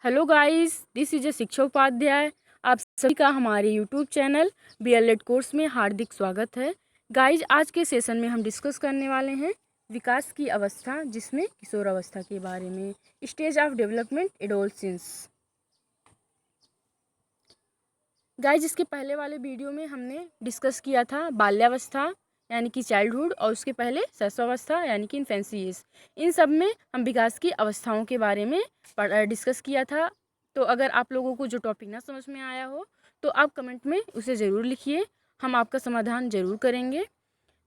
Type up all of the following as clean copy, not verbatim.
Hello guys, this is शिक्षा उपाध्याय। आप सभी का हमारे यूट्यूब चैनल बीएलएड कोर्स में हार्दिक स्वागत है। गाइस, आज के सेशन में हम डिस्कस करने वाले हैं विकास की अवस्था, जिसमें किशोर अवस्था के बारे में, stage of development adolescence. Guys, इसके पहले वाले वीडियो में हमने डिस्कस किया था बाल्यावस्था यानी कि चाइल्डहुड, और उसके पहले शैशवावस्था यानी कि इन्फेंसी एज। इन सब में हम विकास की अवस्थाओं के बारे में डिस्कस किया था। तो अगर आप लोगों को जो टॉपिक ना समझ में आया हो तो आप कमेंट में उसे ज़रूर लिखिए, हम आपका समाधान ज़रूर करेंगे।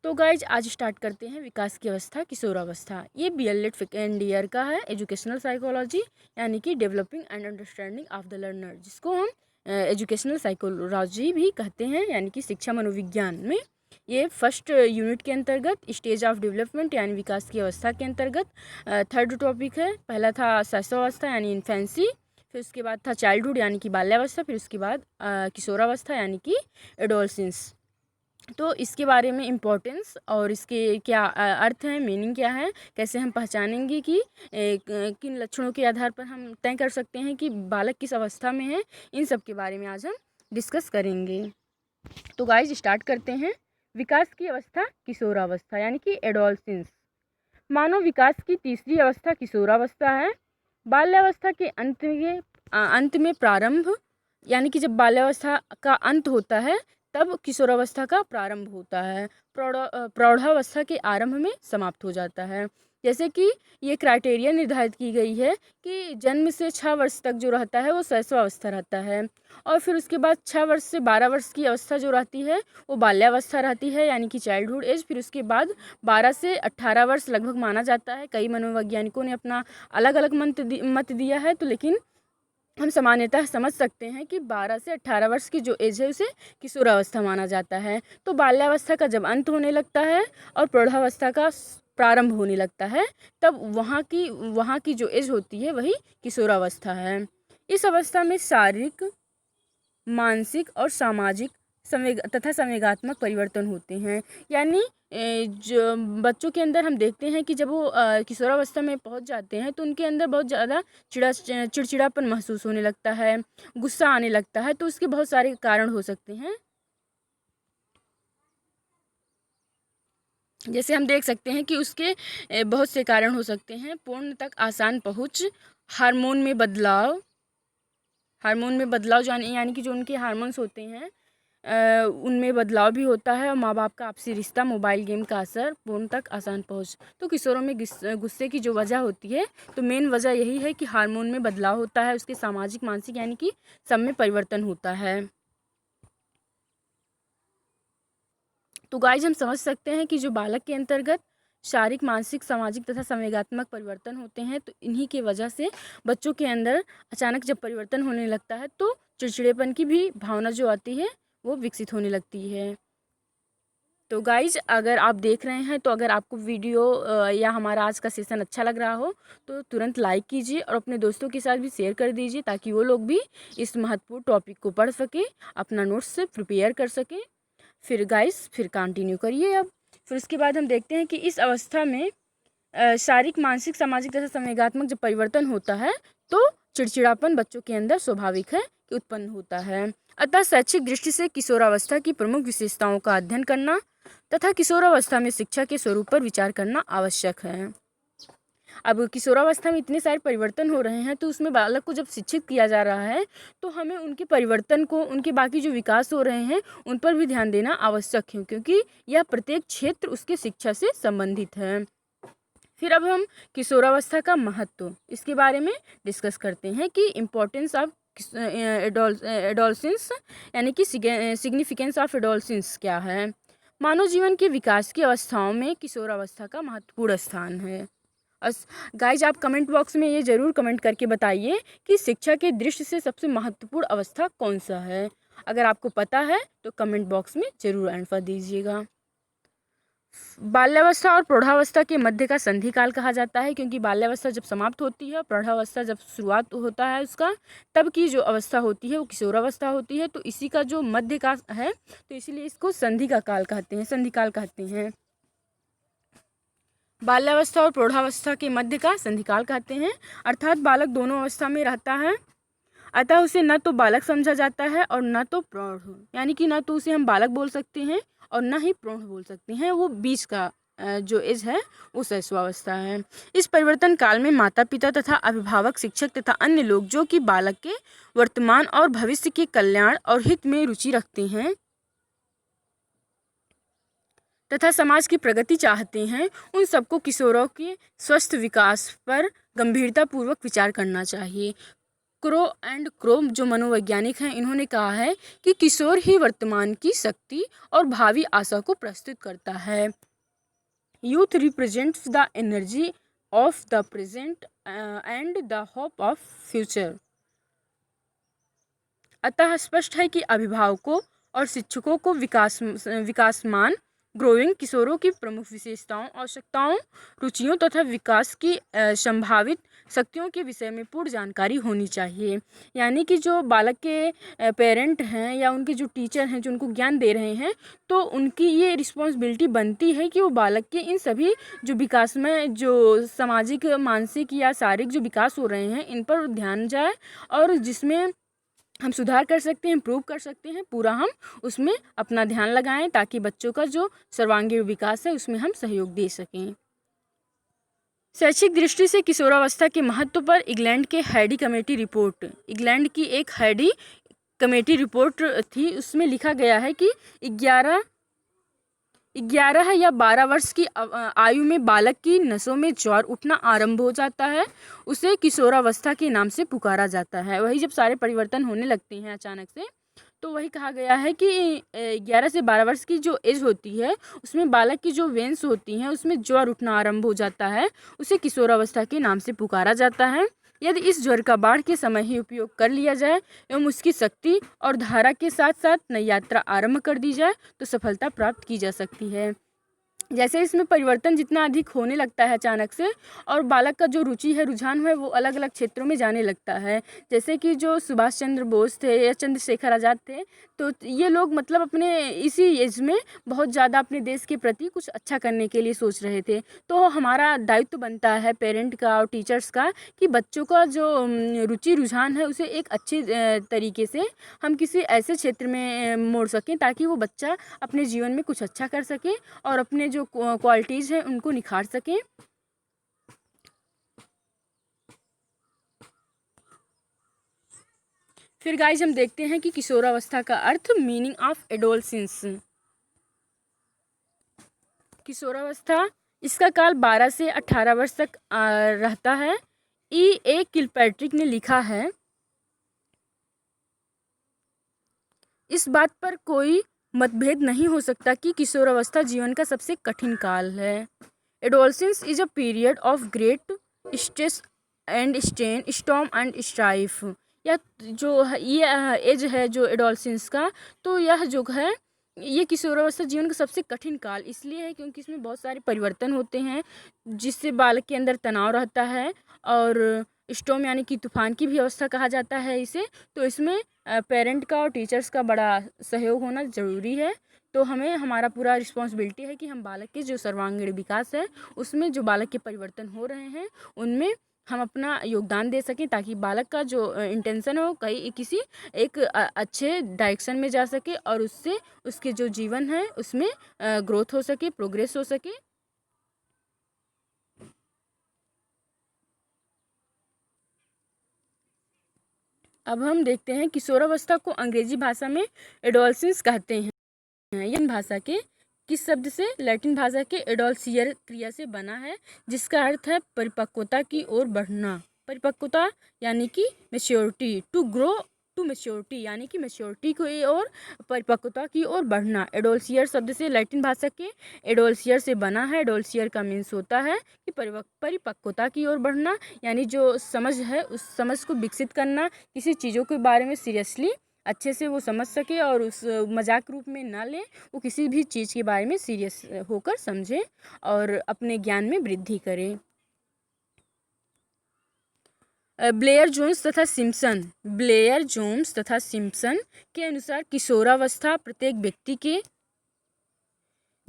तो गाइज, आज स्टार्ट करते हैं विकास की अवस्था, किशोरावस्था। ये बीएलएड सेकेंड ईयर का है, एजुकेशनल साइकोलॉजी यानी कि developing and understanding of the learner, जिसको हम एजुकेशनल साइकोलॉजी भी कहते हैं, यानी कि शिक्षा मनोविज्ञान में। ये फर्स्ट यूनिट के अंतर्गत स्टेज ऑफ डेवलपमेंट यानी विकास की अवस्था के अंतर्गत थर्ड टॉपिक है। पहला था शैशवावस्था यानी इन्फेंसी, फिर उसके बाद था चाइल्डहुड यानी कि बाल्यावस्था, फिर उसके बाद किशोरावस्था यानी कि एडोलसेंस। तो इसके बारे में इम्पोर्टेंस और इसके क्या अर्थ हैं, मीनिंग क्या है, कैसे हम पहचानेंगे कि किन लक्षणों के आधार पर हम तय कर सकते हैं कि बालक किस अवस्था में है, इन सब के बारे में आज हम डिस्कस करेंगे। तो गाइज, स्टार्ट करते हैं। विकास की अवस्था किशोरावस्था यानी कि एडोलसेंस। मानव विकास की तीसरी अवस्था किशोरावस्था है। बाल्यावस्था के अंत में प्रारंभ, यानी कि जब बाल्यावस्था का अंत होता है तब किशोरावस्था का प्रारंभ होता है। प्रौढ़ावस्था के आरंभ में समाप्त हो जाता है। जैसे कि ये क्राइटेरिया निर्धारित की गई है कि जन्म से 6 वर्ष तक जो रहता है वो शैशवावस्था रहता है, और फिर उसके बाद 6 वर्ष से 12 वर्ष की अवस्था जो रहती है वो बाल्यावस्था रहती है, यानी कि चाइल्डहुड एज। फिर उसके बाद 12 से 18 वर्ष लगभग माना जाता है। कई मनोवैज्ञानिकों ने अपना अलग अलग मत दिया है, तो लेकिन हम सामान्यतः समझ सकते हैं कि 12 से 18 वर्ष की जो एज है उसे किशोरावस्था माना जाता है। तो बाल्यावस्था का जब अंत होने लगता है और प्रौढ़ावस्था का प्रारंभ होने लगता है, तब वहाँ की जो एज होती है वही किशोरावस्था है। इस अवस्था में शारीरिक, मानसिक और सामाजिक संवेगात्मक परिवर्तन होते हैं। यानी जो बच्चों के अंदर हम देखते हैं कि जब वो किशोरावस्था में पहुंच जाते हैं तो उनके अंदर बहुत ज़्यादा चिड़चिड़ापन महसूस होने लगता है, गुस्सा आने लगता है। तो उसके बहुत सारे कारण हो सकते हैं, जैसे हम देख सकते हैं कि उसके बहुत से कारण हो सकते हैं। पूर्ण तक आसान पहुँच, हार्मोन में बदलाव यानी कि जो उनके हार्मोन्स होते हैं उनमें बदलाव भी होता है, और माँ बाप का आपसी रिश्ता, मोबाइल गेम का असर, पूर्ण तक आसान पहुँच। तो किशोरों में गुस्से की जो वजह होती है, तो मेन वजह यही है कि हार्मोन में बदलाव होता है, उसके सामाजिक, मानसिक यानी कि सब में परिवर्तन होता है। तो गाइज, हम समझ सकते हैं कि जो बालक के अंतर्गत शारीरिक, मानसिक, सामाजिक तथा संवेगात्मक परिवर्तन होते हैं, तो इन्हीं के वजह से बच्चों के अंदर अचानक जब परिवर्तन होने लगता है तो चिड़चिड़ेपन की भी भावना जो आती है वो विकसित होने लगती है। तो गाइज, अगर आप देख रहे हैं तो अगर आपको वीडियो या हमारा आज का सेशन अच्छा लग रहा हो तो तुरंत लाइक कीजिए और अपने दोस्तों के साथ भी शेयर कर दीजिए, ताकि वो लोग भी इस महत्वपूर्ण टॉपिक को पढ़ सके, अपना नोट्स से प्रिपेयर कर सके। फिर गाइस, फिर कंटिन्यू करिए अब। फिर उसके बाद हम देखते हैं कि इस अवस्था में शारीरिक, मानसिक, सामाजिक तथा संवेगात्मक जब परिवर्तन होता है तो चिड़चिड़ापन बच्चों के अंदर स्वाभाविक है कि उत्पन्न होता है। अतः शैक्षिक दृष्टि से किशोरावस्था की प्रमुख विशेषताओं का अध्ययन करना तथा किशोरावस्था में शिक्षा के स्वरूप पर विचार करना आवश्यक है। अब किशोरावस्था में इतने सारे परिवर्तन हो रहे हैं, तो उसमें बालक को जब शिक्षित किया जा रहा है तो हमें उनके परिवर्तन को, उनके बाकी जो विकास हो रहे हैं उन पर भी ध्यान देना आवश्यक है, क्योंकि यह प्रत्येक क्षेत्र उसके शिक्षा से संबंधित है। फिर अब हम किशोरावस्था का महत्व, इसके बारे में डिस्कस करते हैं कि इम्पोर्टेंस ऑफ एडोलसेंस यानी कि सिग्निफिकेंस ऑफ एडोलसेंस क्या है। मानव जीवन के विकास की अवस्थाओं में किशोरावस्था का महत्वपूर्ण स्थान है। गाइज, आप कमेंट बॉक्स में ये ज़रूर कमेंट करके बताइए कि शिक्षा के दृष्टि से सबसे महत्वपूर्ण अवस्था कौन सा है। अगर आपको पता है तो कमेंट बॉक्स में ज़रूर आंसर दीजिएगा। बाल्यावस्था और प्रौढ़ावस्था के मध्य का संधि काल कहा जाता है, क्योंकि बाल्यावस्था जब समाप्त होती है और प्रौढ़ावस्था जब शुरुआत होता है उसका, तब की जो अवस्था होती है वो किशोरावस्था होती है। तो इसी का जो मध्य का है, तो इसीलिए इसको संधि का काल कहते हैं, संधि काल कहते हैं। बाल्यावस्था और प्रौढ़ावस्था के मध्य का संधिकाल कहते हैं, अर्थात बालक दोनों अवस्था में रहता है, अतः उसे न तो बालक समझा जाता है और न तो प्रौढ़, यानी कि न तो उसे हम बालक बोल सकते हैं और न ही प्रौढ़ बोल सकते हैं। वो बीच का जो एज है वो शैशवावस्था है। इस परिवर्तन काल में माता पिता तथा अभिभावक, शिक्षक तथा अन्य लोग जो कि बालक के वर्तमान और भविष्य के कल्याण और हित में रुचि रखते हैं तथा समाज की प्रगति चाहते हैं, उन सबको किशोरों के स्वस्थ विकास पर गंभीरतापूर्वक विचार करना चाहिए। क्रो जो मनोवैज्ञानिक हैं, इन्होंने कहा है कि किशोर ही वर्तमान की शक्ति और भावी आशा को प्रस्तुत करता है। Youth represents the energy of the present and the hope of future. अतः स्पष्ट है कि अभिभावकों और शिक्षकों को विकासमान ग्रोइंग किशोरों की प्रमुख विशेषताओं, आवश्यकताओं, रुचियों तथा विकास की संभावित शक्तियों के विषय में पूर्ण जानकारी होनी चाहिए। यानी कि जो बालक के पेरेंट हैं या उनके जो टीचर हैं जो उनको ज्ञान दे रहे हैं, तो उनकी ये रिस्पॉन्सिबिलिटी बनती है कि वो बालक के इन सभी जो विकास में जो सामाजिक, मानसिक या शारीरिक जो विकास हो रहे हैं, इन पर ध्यान जाए और जिसमें हम सुधार कर सकते हैं, इम्प्रूव कर सकते हैं, पूरा हम उसमें अपना ध्यान लगाएं ताकि बच्चों का जो सर्वांगीण विकास है उसमें हम सहयोग दे सकें। शैक्षिक दृष्टि से किशोरावस्था के महत्व पर इंग्लैंड के हैडी कमेटी रिपोर्ट, इंग्लैंड की एक हैडी कमेटी रिपोर्ट थी, उसमें लिखा गया है कि 11 या 12 वर्ष की आयु में बालक की नसों में ज्वार उठना आरंभ हो जाता है, उसे किशोरावस्था के नाम से पुकारा जाता है। वही जब सारे परिवर्तन होने लगते हैं अचानक से, तो वही कहा गया है कि 11 से 12 वर्ष की जो एज होती है उसमें बालक की जो वेन्स होती हैं उसमें ज्वार उठना आरंभ हो जाता है, उसे किशोरावस्था के नाम से पुकारा जाता है। यदि इस ज्वर का बाढ़ के समय ही उपयोग कर लिया जाए एवं उसकी शक्ति और धारा के साथ साथ नई यात्रा आरंभ कर दी जाए तो सफलता प्राप्त की जा सकती है। जैसे इसमें परिवर्तन जितना अधिक होने लगता है अचानक से, और बालक का जो रुचि है, रुझान है, वो अलग अलग क्षेत्रों में जाने लगता है। जैसे कि जो सुभाष चंद्र बोस थे या चंद्रशेखर आज़ाद थे, तो ये लोग मतलब अपने इसी एज में बहुत ज़्यादा अपने देश के प्रति कुछ अच्छा करने के लिए सोच रहे थे। तो हमारा दायित्व बनता है पेरेंट का और टीचर्स का कि बच्चों का जो रुचि रुझान है उसे एक अच्छे तरीके से हम किसी ऐसे क्षेत्र में मोड़ सकें ताकि वो बच्चा अपने जीवन में कुछ अच्छा कर सके और अपने जो क्वालिटीज़ हैं उनको निखार सकें। फिर गाइज हम देखते हैं कि किशोरावस्था का अर्थ, मीनिंग ऑफ एडोलसेंस। किशोरावस्था, इसका काल 12 से 18 वर्ष तक रहता है। ए किलपैट्रिक ने लिखा है, इस बात पर कोई मतभेद नहीं हो सकता कि किशोरावस्था जीवन का सबसे कठिन काल है। Adolescence is a period of great stress and strain, storm and strife. या जो ये एज है जो एडोलसेंस का, तो यह जो है ये किशोरावस्था जीवन का सबसे कठिन काल इसलिए है क्योंकि इसमें बहुत सारे परिवर्तन होते हैं जिससे बालक के अंदर तनाव रहता है, और स्टॉर्म यानी कि तूफान की भी अवस्था कहा जाता है इसे। तो इसमें पेरेंट का और टीचर्स का बड़ा सहयोग होना ज़रूरी है। तो हमें, हमारा पूरा रिस्पॉन्सिबिलिटी है कि हम बालक के जो सर्वांगीण विकास है उसमें जो बालक के परिवर्तन हो रहे हैं उनमें हम अपना योगदान दे सकें ताकि बालक का जो इंटेंशन है वो कहीं किसी एक अच्छे डायरेक्शन में जा सके और उससे उसके जो जीवन है उसमें ग्रोथ हो सके, प्रोग्रेस हो सके। अब हम देखते हैं किशोरावस्था को अंग्रेजी भाषा में एडोलसेंस कहते हैं। यह भाषा के किस शब्द से, लैटिन भाषा के एडोल्सियर क्रिया से बना है जिसका अर्थ है परिपक्वता की ओर बढ़ना। परिपक्वता यानी कि maturity, to grow to maturity यानी कि मैच्योरिटी की ओर, परिपक्वता की ओर बढ़ना। एडोल्सियर शब्द से, लैटिन भाषा के एडोल्सियर से बना है। एडोल्सियर का मीन्स होता है कि परिपक्वता की ओर बढ़ना, यानी जो समझ है उस समझ को विकसित करना, किसी चीज़ों के बारे में सीरियसली अच्छे से वो समझ सके और उस मजाक रूप में ना ले, वो किसी भी चीज़ के बारे में सीरियस होकर समझे और अपने ज्ञान में वृद्धि करे। ब्लेयर जोन्स तथा सिम्पसन के अनुसार किशोरावस्था प्रत्येक व्यक्ति के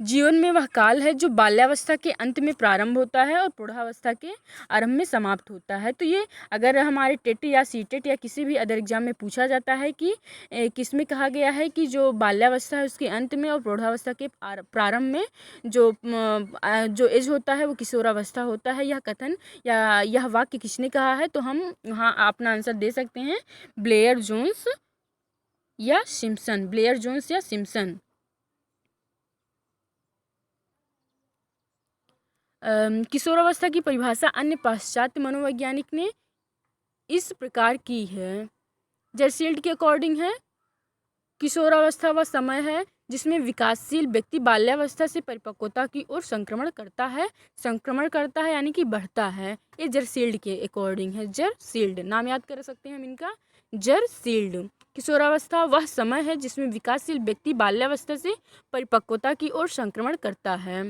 जीवन में वह काल है जो बाल्यावस्था के अंत में प्रारंभ होता है और प्रौढ़ावस्था के आरंभ में समाप्त होता है। तो ये अगर हमारे टेट या सीटेट या किसी भी अदर एग्जाम में पूछा जाता है कि किस में कहा गया है कि जो बाल्यावस्था है उसके अंत में और प्रौढ़ावस्था के प्रारंभ में जो एज होता है वो किशोरावस्था होता है, यह कथन या यह वाक्य किसने कहा है, तो हम यहाँ अपना आंसर दे सकते हैं ब्लेयर जोन्स या सिम्पसन। ब्लेयर जोन्स या सिम्पसन। किशोरावस्था की परिभाषा अन्य पाश्चात्य मनोवैज्ञानिक ने इस प्रकार की है। जर्सील्ड के अकॉर्डिंग है, किशोरावस्था वह समय है जिसमें विकासशील व्यक्ति बाल्यावस्था से परिपक्वता की ओर संक्रमण करता है यानी कि बढ़ता है। ये जर्सील्ड के अकॉर्डिंग है। जर्सील्ड नाम याद कर सकते हैं हम इनका, जर्सील्ड। किशोरावस्था वह समय है जिसमें विकासशील व्यक्ति बाल्यावस्था से परिपक्वता की ओर संक्रमण करता है।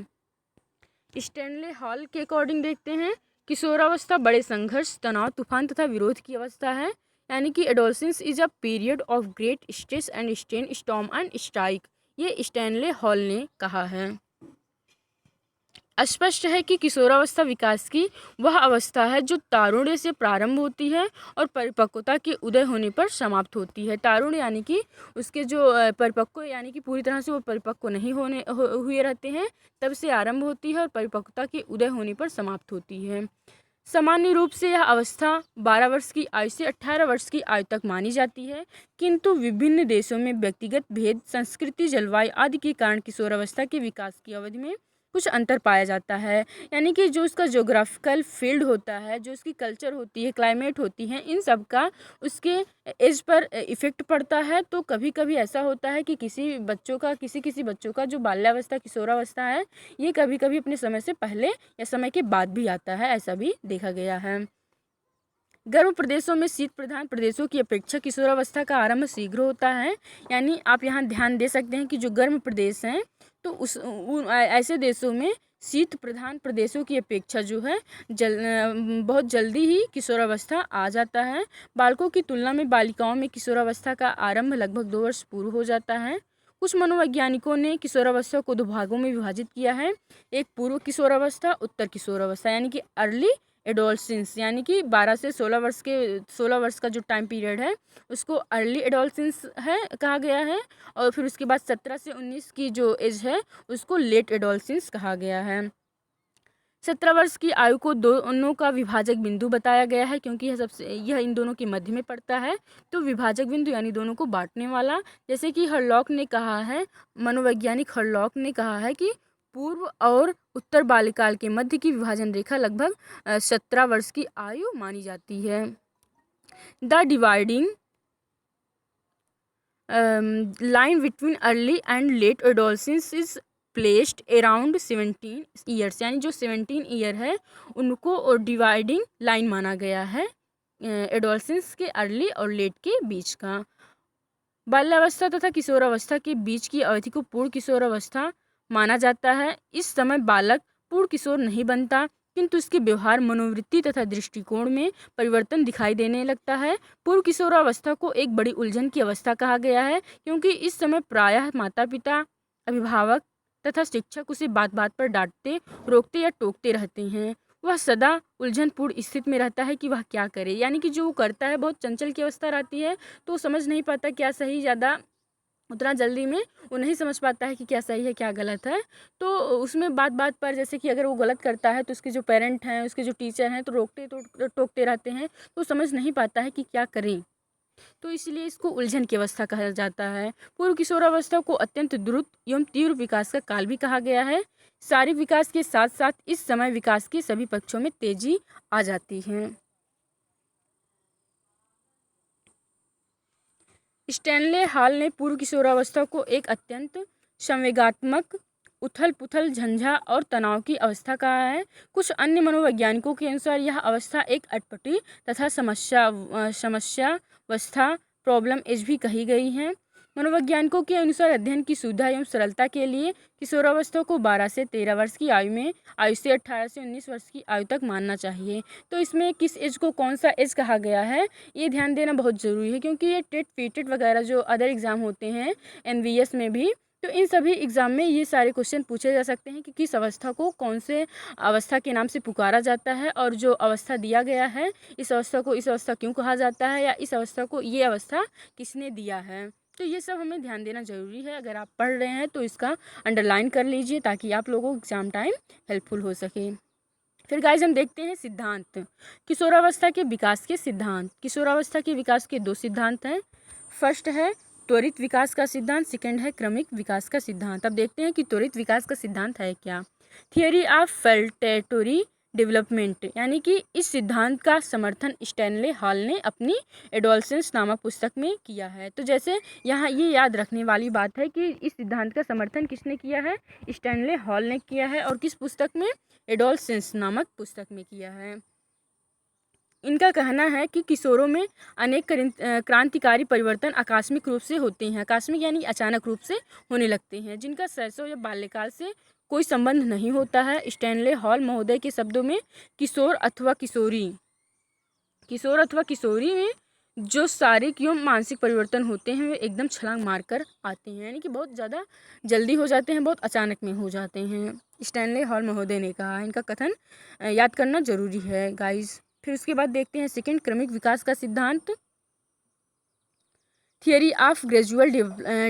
स्टैनले हॉल के अकॉर्डिंग देखते हैं, किशोरावस्था बड़े संघर्ष, तनाव, तूफान तथा विरोध की अवस्था है, यानी कि adolescence is a period of great stress and strain, storm and strike. ये स्टैनले हॉल ने कहा है। स्पष्ट है कि किशोरावस्था विकास की वह अवस्था है जो तारुण्य से प्रारंभ होती है और परिपक्वता के उदय होने पर समाप्त होती है। तारुण्य यानी कि उसके जो परिपक्व यानी कि पूरी तरह से वो परिपक्व नहीं हुए रहते हैं, तब से आरंभ होती है और परिपक्वता के उदय होने पर समाप्त होती है। सामान्य रूप से यह अवस्था 12 वर्ष की आयु से 18 वर्ष की आयु तक मानी जाती है, किंतु विभिन्न देशों में व्यक्तिगत भेद, संस्कृति, जलवायु आदि के कारण किशोरावस्था के विकास की अवधि में कुछ अंतर पाया जाता है। यानी कि जो उसका ज्योग्राफिकल फील्ड होता है, जो उसकी कल्चर होती है, क्लाइमेट होती है, इन सब का उसके एज पर इफ़ेक्ट पड़ता है। तो कभी कभी ऐसा होता है कि किसी बच्चों का जो बाल्यावस्था किशोरावस्था है, ये कभी कभी अपने समय से पहले या समय के बाद भी आता है, ऐसा भी देखा गया है। गर्म प्रदेशों में शीत प्रधान प्रदेशों की अपेक्षा किशोरावस्था का आरंभ शीघ्र होता है। यानी आप यहाँ ध्यान दे सकते हैं कि जो गर्म प्रदेश हैं तो ऐसे देशों में शीत प्रधान प्रदेशों की अपेक्षा जो है बहुत जल्दी ही किशोरावस्था आ जाता है। बालकों की तुलना में बालिकाओं में किशोरावस्था का आरंभ लगभग 2 वर्ष पूर्व हो जाता है। कुछ मनोवैज्ञानिकों ने किशोरावस्था को 2 भागों में विभाजित किया है, एक पूर्व किशोरावस्था, उत्तर किशोरावस्था, यानी कि अर्ली एडोलसेंस, यानी कि 12 से 16 वर्ष का जो टाइम पीरियड है उसको अर्ली एडोलसेंस है कहा गया है, और फिर उसके बाद 17 से 19 की जो एज है उसको लेट एडोलसेंस कहा गया है। 17 वर्ष की आयु को दोनों का विभाजक बिंदु बताया गया है, क्योंकि यह इन दोनों के मध्य में पड़ता है, तो विभाजक बिंदु यानी दोनों को बांटने वाला। जैसे कि हरलॉक ने कहा है, मनोवैज्ञानिक हरलॉक ने कहा है कि पूर्व और उत्तर बाल्यकाल के मध्य की विभाजन रेखा लगभग 17 वर्ष की आयु मानी जाती है। The dividing line between early and let adolescence is placed around 17 years, यानी जो 17 ईयर है उनको डिवाइडिंग लाइन माना गया है एडोलसेंस के अर्ली और लेट के बीच का। बाल्यावस्था तथा किशोरावस्था के बीच की अवधि को पूर्ण किशोरावस्था माना जाता है। इस समय बालक पूर्ण किशोर नहीं बनता, किंतु उसके व्यवहार, मनोवृत्ति तथा दृष्टिकोण में परिवर्तन दिखाई देने लगता है। पूर्व किशोरावस्था को एक बड़ी उलझन की अवस्था कहा गया है, क्योंकि इस समय प्रायः माता पिता, अभिभावक तथा शिक्षक उसे बात बात पर डांटते, रोकते या टोकते रहते हैं। वह सदा उलझनपूर्ण स्थिति में रहता है कि वह क्या करे, यानी कि जो वो करता है बहुत चंचल की अवस्था रहती है, तो वो समझ नहीं पाता क्या सही, ज़्यादा उतना जल्दी में वो नहीं समझ पाता है कि क्या सही है क्या गलत है। तो उसमें बात बात पर, जैसे कि अगर वो गलत करता है तो उसके जो पेरेंट हैं, उसके जो टीचर हैं तो रोकते तो टोकते रहते हैं, तो समझ नहीं पाता है कि क्या करें, तो इसलिए इसको उलझन की अवस्था कहा जाता है। पूर्व किशोरावस्था को अत्यंत द्रुत एवं तीव्र विकास का काल भी कहा गया है। शारीरिक विकास के साथ साथ इस समय विकास के सभी पक्षों में तेजी आ जाती है। स्टैनले हॉल ने पूर्व किशोरावस्था को एक अत्यंत संवेगात्मक, उथल पुथल, झंझा और तनाव की अवस्था कहा है। कुछ अन्य मनोवैज्ञानिकों के अनुसार यह अवस्था एक अटपटी तथा समस्यावस्था, प्रॉब्लम एज भी कही गई है। मनोवैज्ञानिकों के अनुसार अध्ययन की सुविधा एवं सरलता के लिए किशोरावस्था को 12 से 13 वर्ष की आयु से 18 से 19 वर्ष की आयु तक मानना चाहिए। तो इसमें किस एज को कौन सा एज कहा गया है, ये ध्यान देना बहुत ज़रूरी है, क्योंकि ये टेट, पीटेट वगैरह जो अदर एग्ज़ाम होते हैं NVS में भी, तो इन सभी एग्ज़ाम में ये सारे क्वेश्चन पूछे जा सकते हैं कि किस अवस्था को कौन से अवस्था के नाम से पुकारा जाता है, और जो अवस्था दिया गया है इस अवस्था को इस अवस्था क्यों कहा जाता है, या इस अवस्था को ये अवस्था किसने दिया है। तो ये सब हमें ध्यान देना ज़रूरी है। अगर आप पढ़ रहे हैं तो इसका अंडरलाइन कर लीजिए ताकि आप लोगों को एग्ज़ाम टाइम हेल्पफुल हो सके। फिर गाइज हम देखते हैं सिद्धांत। किशोरावस्था के विकास के सिद्धांत। किशोरावस्था के विकास के 2 सिद्धांत हैं। फर्स्ट है त्वरित विकास का सिद्धांत, सेकंड है क्रमिक विकास का सिद्धांत। अब देखते हैं कि त्वरित विकास का सिद्धांत है क्या। थियरी ऑफ फेल्टेटरी डेवलपमेंट, यानी कि इस सिद्धांत का समर्थन स्टैनले हॉल ने अपनी एडोलसेंस नामक पुस्तक में किया है। तो जैसे यहाँ ये याद रखने वाली बात है कि इस सिद्धांत का समर्थन किसने किया है, स्टैनले हॉल ने किया है, और किस पुस्तक में, एडोलसेंस नामक पुस्तक में किया है। इनका कहना है कि किशोरों में अनेक क्रांतिकारी परिवर्तन आकस्मिक रूप से होते हैं। आकस्मिक यानी अचानक रूप से होने लगते हैं, जिनका शैशव या बाल्यकाल से कोई संबंध नहीं होता है। स्टैनले हॉल महोदय के शब्दों में किशोर अथवा किशोरी में जो शारीरिक एवं मानसिक परिवर्तन होते हैं वे एकदम छलांग मारकर आते हैं, यानी कि बहुत ज़्यादा जल्दी हो जाते हैं, बहुत अचानक में हो जाते हैं। स्टैनले हॉल महोदय ने कहा। इनका कथन याद करना जरूरी है गाइस। फिर उसके बाद देखते हैं सेकंड, क्रमिक विकास का सिद्धांत। Theory of gradual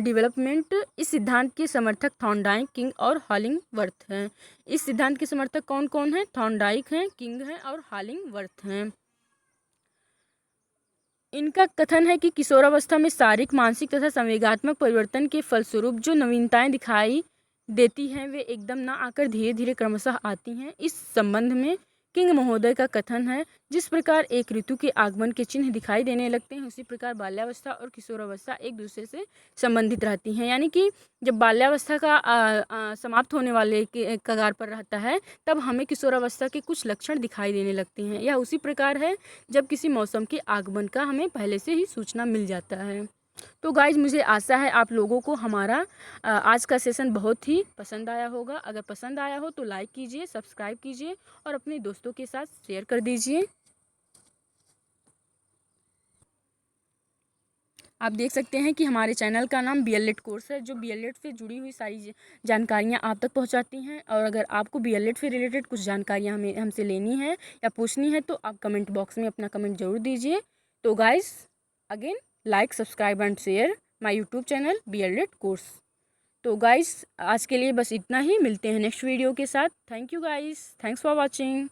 development. इस सिद्धांत के समर्थक थॉर्नडाइक, किंग और हॉलिंगवर्थ हैं। इस सिद्धांत के समर्थक कौन कौन हैं? थॉर्नडाइक हैं, किंग हैं और हॉलिंगवर्थ हैं। इनका कथन है कि किशोरावस्था में शारीरिक, मानसिक तथा संवेगात्मक परिवर्तन के फलस्वरूप जो नवीनताएं दिखाई देती हैं वे एकदम ना आकर धीरे धीरे क्रमशः आती हैं। इस संबंध में किंग महोदय का कथन है, जिस प्रकार एक ऋतु के आगमन के चिन्ह दिखाई देने लगते हैं उसी प्रकार बाल्यावस्था और किशोरावस्था एक दूसरे से संबंधित रहती हैं। यानी कि जब बाल्यावस्था का समाप्त होने वाले के कगार पर रहता है तब हमें किशोरावस्था के कुछ लक्षण दिखाई देने लगते हैं। यह उसी प्रकार है जब किसी मौसम के आगमन का हमें पहले से ही सूचना मिल जाता है। तो गाइज मुझे आशा है आप लोगों को हमारा आज का सेशन बहुत ही पसंद आया होगा। अगर पसंद आया हो तो लाइक कीजिए, सब्सक्राइब कीजिए और अपने दोस्तों के साथ शेयर कर दीजिए। आप देख सकते हैं कि हमारे चैनल का नाम BLED कोर्स है, जो BLED से जुड़ी हुई सारी जानकारियाँ आप तक पहुँचाती हैं। और अगर आपको BLED से रिलेटेड कुछ जानकारियाँ हमसे लेनी है या पूछनी है तो आप कमेंट बॉक्स में अपना कमेंट ज़रूर दीजिए। तो guys again like, subscribe and share my YouTube channel BLED course. तो गाइज आज के लिए बस इतना ही, मिलते हैं नेक्स्ट वीडियो के साथ। Thank you guys, thanks for watching.